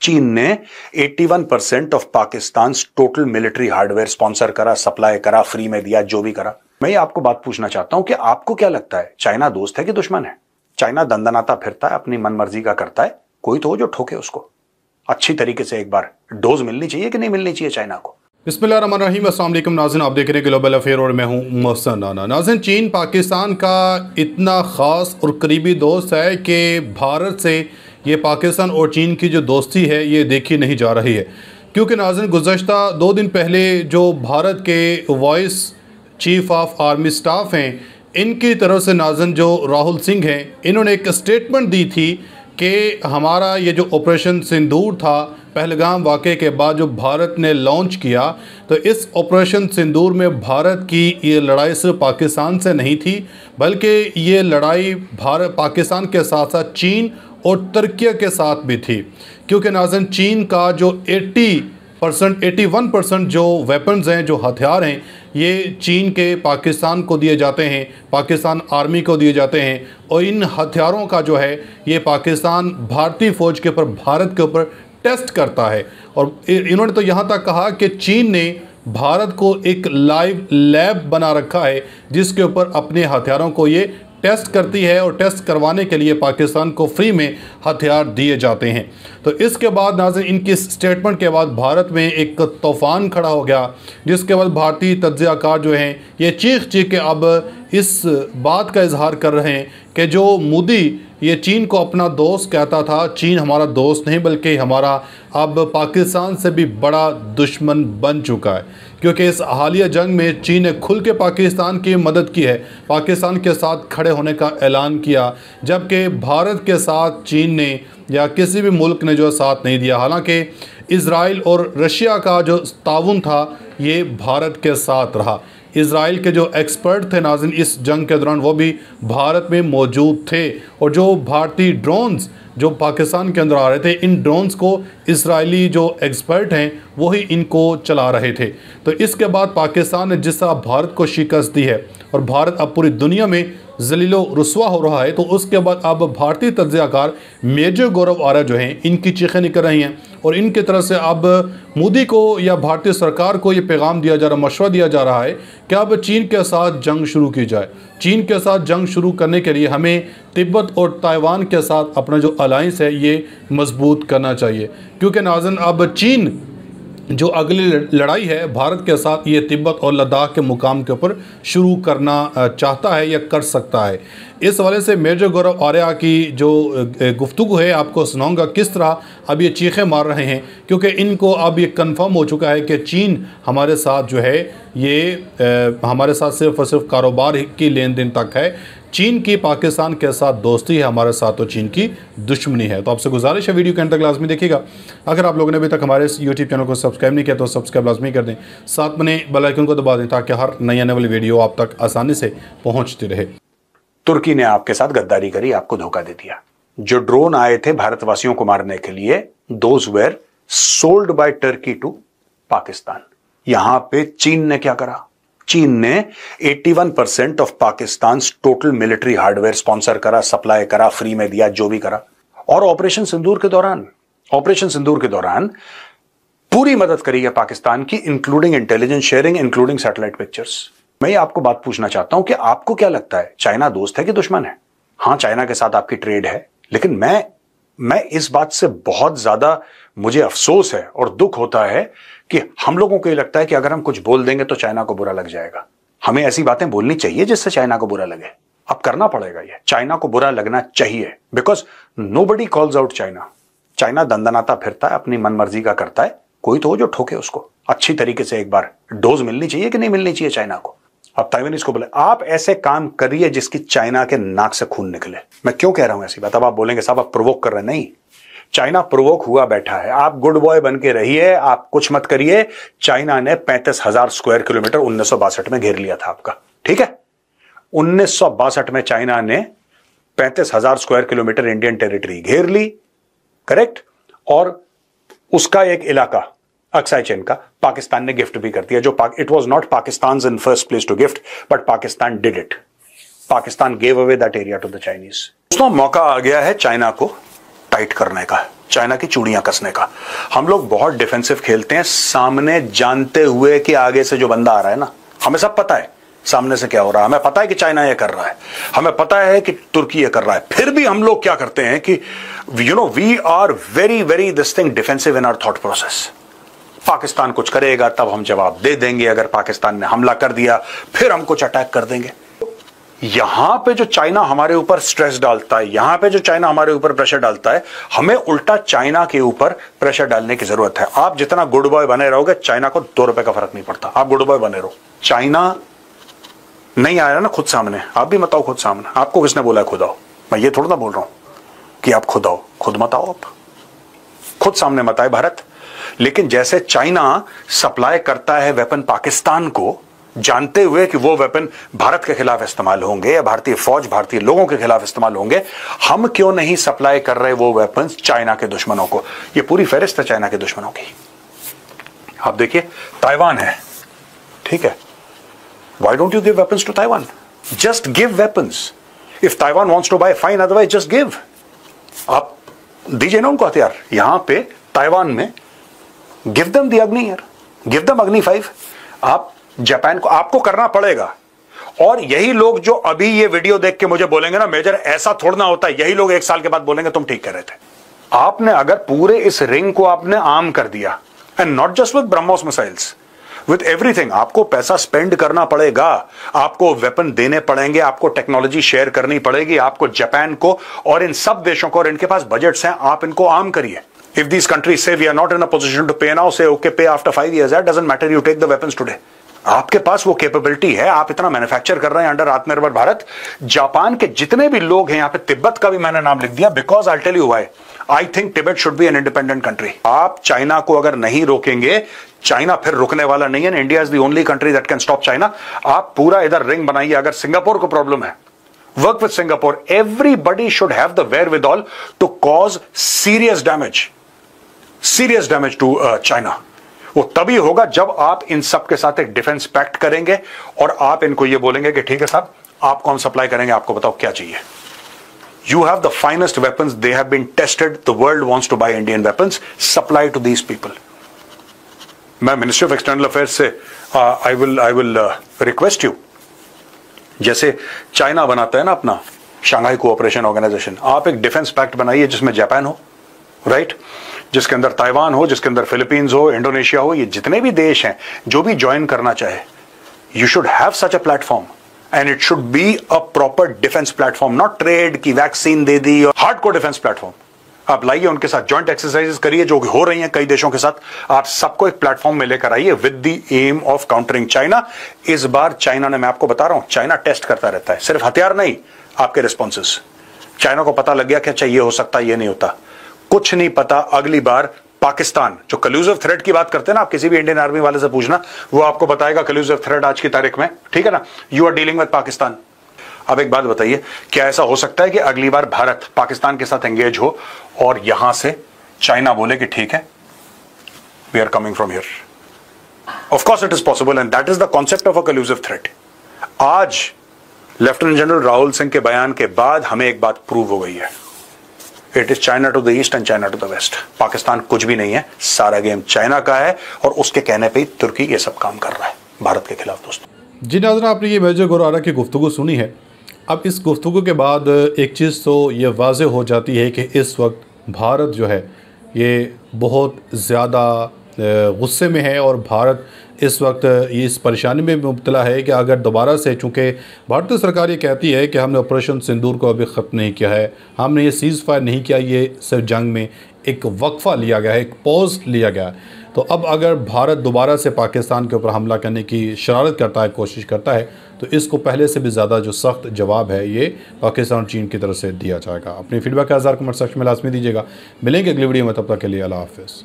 चीन ने 81% ऑफ Pakistan total military hardware sponsor करा, सप्लाई करा, फ्री में दिया, जो भी करा। मैं आपको बात पूछना चाहता हूं कि आपको क्या लगता है, चाइना दोस्त है कि दुश्मन है? चाइना दंदनाता फिरता है, अपनी मनमर्जी का करता है, कोई तो हो जो ठोके उसको। अच्छी तरीके से एक बार डोज मिलनी चाहिए कि नहीं मिलनी चाहिए चाइना को? बिस्मिल्लाहिर्रहमानिर्रहीम, अस्सलाम वालेकुम नाज़रीन, आप देख रहे हैं ग्लोबल अफेयर और मैं हूं मोहसिन राना। नाज़रीन, चीन पाकिस्तान का इतना ख़ास और करीबी दोस्त है कि भारत से ये पाकिस्तान और चीन की जो दोस्ती है ये देखी नहीं जा रही है। क्योंकि नाज़रीन, गुज़श्ता 2 दिन पहले जो भारत के vice chief of army staff हैं, इनकी तरफ से नाज़रीन जो राहुल सिंह हैं, इन्होंने एक स्टेटमेंट दी थी कि हमारा ये जो ऑपरेशन सिंदूर था, पहलगाम वाक़े के बाद जो भारत ने लॉन्च किया, तो इस ऑपरेशन सिंदूर में भारत की ये लड़ाई सिर्फ पाकिस्तान से नहीं थी, बल्कि ये लड़ाई भारत पाकिस्तान के साथ साथ चीन और तुर्की के साथ भी थी। क्योंकि नाज़रीन, चीन का जो 81% जो वेपन्स हैं, जो हथियार हैं, ये चीन के पाकिस्तान को दिए जाते हैं, पाकिस्तान आर्मी को दिए जाते हैं। और इन हथियारों का जो है ये पाकिस्तान भारतीय फ़ौज के ऊपर, भारत के ऊपर टेस्ट करता है। और इन्होंने तो यहाँ तक कहा कि चीन ने भारत को एक लाइव लैब बना रखा है जिसके ऊपर अपने हथियारों को ये टेस्ट करती है, और टेस्ट करवाने के लिए पाकिस्तान को फ्री में हथियार दिए जाते हैं। तो इसके बाद नाज़रीन, इनकी स्टेटमेंट के बाद भारत में एक तूफ़ान खड़ा हो गया, जिसके बाद भारतीय तज्ज़ियाकार जो हैं ये चीख के अब इस बात का इजहार कर रहे हैं कि जो मोदी ये चीन को अपना दोस्त कहता था, चीन हमारा दोस्त नहीं बल्कि हमारा अब पाकिस्तान से भी बड़ा दुश्मन बन चुका है। क्योंकि इस हालिया जंग में चीन ने खुल के पाकिस्तान की मदद की है, पाकिस्तान के साथ खड़े होने का ऐलान किया, जबकि भारत के साथ चीन ने या किसी भी मुल्क ने जो साथ नहीं दिया। हालांकि इज़राइल और रशिया का जो ताउन था ये भारत के साथ रहा। इज़राइल के जो एक्सपर्ट थे नाज़रीन इस जंग के दौरान, वो भी भारत में मौजूद थे, और जो भारतीय ड्रोन्स जो पाकिस्तान के अंदर आ रहे थे, इन ड्रोन्स को इज़राइली जो एक्सपर्ट हैं वही इनको चला रहे थे। तो इसके बाद पाकिस्तान ने जिस तरह भारत को शिकस्त दी है और भारत अब पूरी दुनिया में जलीलो रुस्वा हो रहा है, तो उसके बाद अब भारतीय तज्ज़ियाकार मेजर गौरव आर्या जो हैं, इनकी चीखें निकल रही हैं, और इनकी तरफ से अब मोदी को या भारतीय सरकार को ये पैगाम दिया जा रहा, मशवरा दिया जा रहा है कि अब चीन के साथ जंग शुरू की जाए। चीन के साथ जंग शुरू करने के लिए हमें तिब्बत और ताइवान के साथ अपना जो अलायंस है ये मजबूत करना चाहिए। क्योंकि नाज़रीन, अब चीन जो अगली लड़ाई है भारत के साथ, ये तिब्बत और लद्दाख के मुकाम के ऊपर शुरू करना चाहता है या कर सकता है। इस वजह से मेजर गौरव आर्या की जो गुफ्तगू है आपको सुनाऊंगा किस तरह अब ये चीखें मार रहे हैं, क्योंकि इनको अब ये कंफर्म हो चुका है कि चीन हमारे साथ जो है ये हमारे साथ सिर्फ और सिर्फ कारोबार की लेन देन तक है। चीन की पाकिस्तान के साथ दोस्ती है, हमारे साथ तो चीन की दुश्मनी है। तो आपसे गुजारिश है वीडियो के अंत तक लाजमी देखिएगा। अगर आप लोगों ने अभी तक हमारे इस यूट्यूब चैनल को सब्सक्राइब नहीं किया तो सब्सक्राइब लाजमी कर दें, साथ में बेल आइकन को दबा दें ताकि हर नई आने वाली वीडियो आप तक आसानी से पहुंचती रहे। तुर्की ने आपके साथ गद्दारी करी, आपको धोखा दे दिया। जो ड्रोन आए थे भारतवासियों को मारने के लिए, those were sold by Turkey to Pakistan. यहां पे चीन ने क्या करा? चीन ने 81% ऑफ Pakistan total military hardware sponsor करा, सप्लाई करा, फ्री में दिया, जो भी करा। और ऑपरेशन सिंदूर के दौरान पूरी मदद करी है पाकिस्तान की, including intelligence sharing, including satellite pictures. मैं आपको बात पूछना चाहता हूं कि आपको क्या लगता है, चाइना दोस्त है कि दुश्मन है? हां, चाइना के साथ आपकी ट्रेड है, लेकिन मैं इस बात से बहुत ज्यादा मुझे अफसोस है और दुख होता है कि हम लोगों को ये लगता है कि अगर हम कुछ बोल देंगे तो चाइना को बुरा लग जाएगा। हमें ऐसी बातें बोलनी चाहिए जिससे चाइना को बुरा लगे। अब करना पड़ेगा, ये चाइना को बुरा लगना चाहिए, because nobody calls out China. China दंदनाता फिरता है, अपनी मनमर्जी का करता है, कोई तो हो जो ठोके उसको। अच्छी तरीके से एक बार डोज मिलनी चाहिए कि नहीं मिलनी चाहिए चाइना को? अब ताइवानीज को बोले आप ऐसे काम करिए जिसकी चाइना के नाक से खून निकले। मैं क्यों कह रहा हूं ऐसी बात? अब आप बोलेंगे साहब आप प्रोवोक कर रहे हैं। नहीं, चाइना प्रोवोक हुआ बैठा है, आप गुड बॉय बन के रहिए, आप कुछ मत करिए। चाइना ने 35,000 स्क्वायर किलोमीटर 1962 में घेर लिया था आपका, ठीक है? 1962 में चाइना ने 35,000 स्क्वायर किलोमीटर इंडियन टेरिटरी घेर ली, करेक्ट? और उसका एक इलाका अक्साई चेन का पाकिस्तान ने गिफ्ट भी कर दिया, जो it was not Pakistan in first place to gift, but Pakistan did it. Pakistan gave away that area to the Chinese. दोस्तों, मौका आ गया है चाइना को टाइट करने का। चाइना की चूड़ियां कसने का। हम लोग बहुत डिफेंसिव खेलते हैं सामने, जानते हुए कि आगे से जो बंदा आ रहा है ना, हमें सब पता है सामने से क्या हो रहा है, हमें पता है कि चाइना ये कर रहा है, हमें पता है कि तुर्की ये कर रहा है, फिर भी हम लोग क्या करते हैं कि we are very very this thing defensive in our thought process. Pakistan कुछ करेगा तब हम जवाब दे देंगे, अगर पाकिस्तान ने हमला कर दिया फिर हम कुछ अटैक कर देंगे। यहां पे जो चाइना हमारे ऊपर स्ट्रेस डालता है, यहां पे जो चाइना हमारे ऊपर प्रेशर डालता है, हमें उल्टा चाइना के ऊपर प्रेशर डालने की जरूरत है। आप जितना गुड बॉय बने रहोगे, चाइना को 2 रुपए का फर्क नहीं पड़ता, आप गुड बॉय बने रहो। चाइना नहीं आया ना खुद सामने, आप भी मत आओ खुद सामने। आपको किसने बोला है खुद आओ? मैं ये थोड़ा ना बोल रहा हूं कि आप खुद आओ, खुद मत आओ, आप खुद सामने मत आए भारत। लेकिन जैसे चाइना सप्लाई करता है वेपन पाकिस्तान को, जानते हुए कि वो वेपन भारत के खिलाफ इस्तेमाल होंगे या भारतीय फौज, भारतीय लोगों के खिलाफ इस्तेमाल होंगे, हम क्यों नहीं सप्लाई कर रहे वो वेपन्स चाइना के दुश्मनों को? ये पूरी फहरिस्त है चाइना के दुश्मनों की। आप देखिए, ताइवान है, ठीक है, why don't you give weapons to Taiwan? Just give weapons. If Taiwan wants to buy, fine, otherwise just give. आप दीजिए ना उनको हथियार। यहां पे ताइवान में give them the Agni यार, give them Agni 5। आप जापान को, आपको करना पड़ेगा। और यही लोग जो अभी ये वीडियो देख के मुझे बोलेंगे ना, मेजर ऐसा थोड़ा ना होता है, यही लोग 1 साल के बाद बोलेंगे तुम ठीक कर रहे थे। आपने अगर पूरे इस रिंग को आपने आर्म कर दिया, and not just with BrahMos missiles, with everything, आपको पैसा स्पेंड करना पड़ेगा, आपको वेपन देने पड़ेंगे, आपको टेक्नोलॉजी शेयर करनी पड़ेगी, आपको जापान को और इन सब देशों को, और इनके पास बजट्स हैं, आप इनको आर्म करिए। If these countries say we are not in a position to pay now, say okay, pay after 5 years. That doesn't matter. You take the weapons today. आपके पास वो कैपेबिलिटी है, आप इतना मैन्युफैक्चर कर रहे हैं अंडर आत्मनिर्भर भारत। जापान के जितने भी लोग हैं यहाँ पे, तिब्बत का भी मैंने नाम लिख दिया, because I tell you why. I think Tibet should be an independent country. आप चाइना को अगर नहीं रोकेंगे, चाइना फिर रुकने वाला नहीं है। India is the only country that can stop China. आप पूरा इधर रिंग बनाइए। अगर सिंगापुर को प्रॉब्लम है, work with Singapore. Everybody should have the wherewithal to cause serious damage to China. वो तभी होगा जब आप इन सब के साथ एक डिफेंस पैक्ट करेंगे और आप इनको ये बोलेंगे कि ठीक है साहब, आपको हम सप्लाई करेंगे, आपको बताओ क्या चाहिए। You have the finest weapons, they have been tested, the world wants to buy Indian weapons, supply to these people. मैं मिनिस्ट्री ऑफ एक्सटर्नल अफेयर्स से आई विल रिक्वेस्ट यू, जैसे चाइना बनाता है ना अपना शंघाई कोऑपरेशन ऑर्गेनाइजेशन, आप एक defence pact बनाइए जिसमें जापान हो, राइट, जिसके अंदर ताइवान हो, जिसके अंदर फिलीपींस हो, इंडोनेशिया हो, ये जितने भी देश हैं जो भी ज्वाइन करना चाहे, you should have such a platform and it should be a proper defence platform, not trade की वैक्सीन दे दी और हार्डकोर डिफेंस प्लेटफॉर्म। आप लाइए, उनके साथ जॉइंट एक्सरसाइजेस करिए जो हो रही हैं कई देशों के साथ, आप सबको एक प्लेटफॉर्म में लेकर आइए with the aim of countering China. इस बार चाइना ने, मैं आपको बता रहा हूं, चाइना टेस्ट करता रहता है, सिर्फ हथियार नहीं, आपके रिस्पॉन्सेस। चाइना को पता लग गया कि अच्छा ये हो सकता, ये नहीं होता, कुछ नहीं पता। अगली बार पाकिस्तान, जो कल्यूसिव थ्रेट की बात करते हैं ना, आप किसी भी इंडियन आर्मी वाले से पूछना, वो आपको बताएगा कल्यूसिव थ्रेट आज की तारीख में, ठीक है ना, you are dealing with Pakistan. अब एक बात बताइए, क्या ऐसा हो सकता है कि अगली बार भारत पाकिस्तान के साथ एंगेज हो और यहां से चाइना बोले कि ठीक है, we are coming from here? Of course it is possible and that is the concept of a collusive threat. आज लेफ्टिनेंट जनरल राहुल सिंह के बयान के बाद हमें एक बात प्रूव हो गई है, it is China to the east and China to the west. Pakistan कुछ भी नहीं है, सारा गेम चाइना का है और उसके कहने पे ही तुर्की ये सब काम कर रहा है भारत के खिलाफ। दोस्तों जी नाज़रीन, आपने ये मेजर गुरारा की गुफ्तगू सुनी है। अब इस गुफ्तगू के बाद एक चीज़ तो ये वाज़े हो जाती है कि इस वक्त भारत जो है ये बहुत ज़्यादा गुस्से में है और भारत इस वक्त ये इस परेशानी में मुब्तला है कि अगर दोबारा से, चूँकि भारतीय सरकार ये कहती है कि हमने ऑपरेशन सिंदूर को अभी ख़त्म नहीं किया है, हमने ये सीज़ फायर नहीं किया, ये सिर्फ जंग में एक वक्फ़ा लिया गया है, एक पॉज लिया गया है। तो अब अगर भारत दोबारा से पाकिस्तान के ऊपर हमला करने की शरारत करता है, कोशिश करता है, तो इसको पहले से भी ज़्यादा जो सख्त जवाब है ये पाकिस्तान और चीन की तरफ से दिया जाएगा। अपनी फीडबैक का 1000 कमेंट सेक्शन में लाजमी दीजिएगा। मिलेंगे अगली वीडियो में, तब तक के लिए अल्लाह हाफ़िज़।